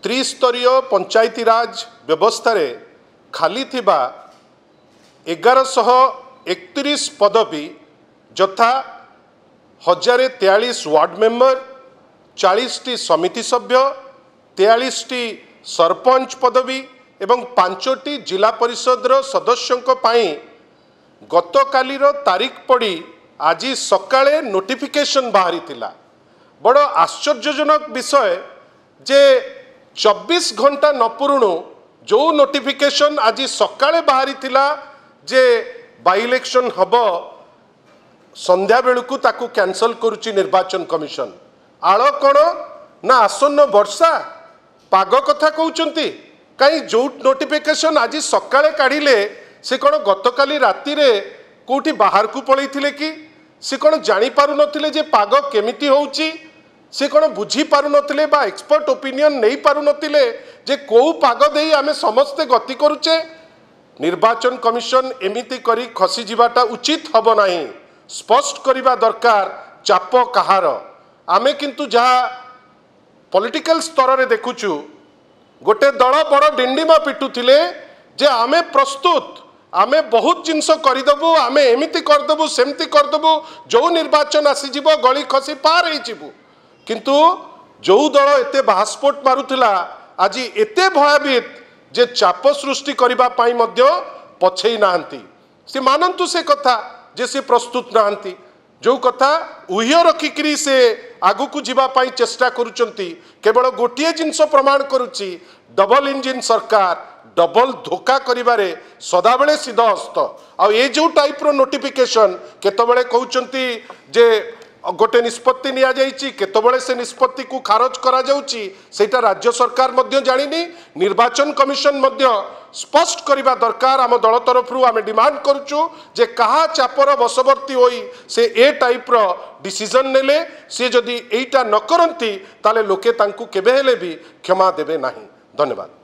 त्रिस्तरीय पंचायती राज व्यवस्था रे खाली थिबा 1131 पदवी यथा 1043 वार्ड मेंबर, 40 टी समिति सभ्य, 43 टी सरपंच पदवी एवं 5 टी जिला परिषद सदस्यों पाई गतकालीर तारीख पड़ी आज सकाळे नोटिफिकेशन बाहरी थिला। बड़ आश्चर्यजनक विषय जे 24 घंटा न पुरुणु जो नोटिफिकेशन आज सकाळे बाहरी थिला जे बाई इलेक्शन हब संध्या बेलू ताकू कैंसल करुच्ची निर्वाचन कमिशन। आड़ कौन ना आसन्न वर्षा पाग कथा कहते कहीं जो नोटिफिकेशन आज सकाळे काढ़िले से कौन गतकाली राति रे कोठी बाहर को पलैथिले कि से कौन जानी पारु नथिले जे पाग केमिति होउची, से कौन बुझी पारु नथिले बा एक्सपर्ट ओपिनियन नहीं पारु नथिले जे को पाग देई आमे समस्ते गति करुचे। निर्वाचन कमिशन एमिति करी खसी जीवाटा उचित हब नहीं, स्पष्ट करिबा दरकार चाप कहार। आमे किंतु जहाँ पॉलिटिकल स्तर रे देखुचु गोटे दल बड़ डिंडिमा पिटुथिले जे आमे प्रस्तुत, आमे बहुत जिनस करदेबू, आमे एमिति करदेबू सेमति करदेबू, जो निर्वाचन आसीजिब गली खसी पार होइजिबू। किंतु जो दल एते बास्फोट मारुथिला आज एते भयभीत जे चाप सृष्टि करिबा पाई मध्य पछेई नाहंती। से मानंतु से कथा जे से प्रस्तुत नाहंती, जो कथा उह्य रखिकरी से आगु को जीवा पाई चेष्टा करुचंती। केवल गोटिए जिनस प्रमाण करुची डबल इंजिन सरकार डबल धोखा करिबारे सदाबेले सिद्धहस्त। आ ये जो टाइप रो नोटिफिकेशन केतबेले कहउचंती जे गोटे निष्पत्ति निया जाइछि, केतबेले से निष्पत्ति को खारज करा जाउछि सेटा राज्य सरकार मध्य जानिनी। निर्वाचन कमिशन मध्य स्पष्ट करिबा दरकार। आम दल तरफ आमे डिमांड करुचु जे कहा चापर बसवर्ती होई से ए टाइप रो डिसीजन नेले से जदि एटा न करंती ताले लोके तांकु केबे हेले भी क्षमा देबे नाही। धन्यवाद।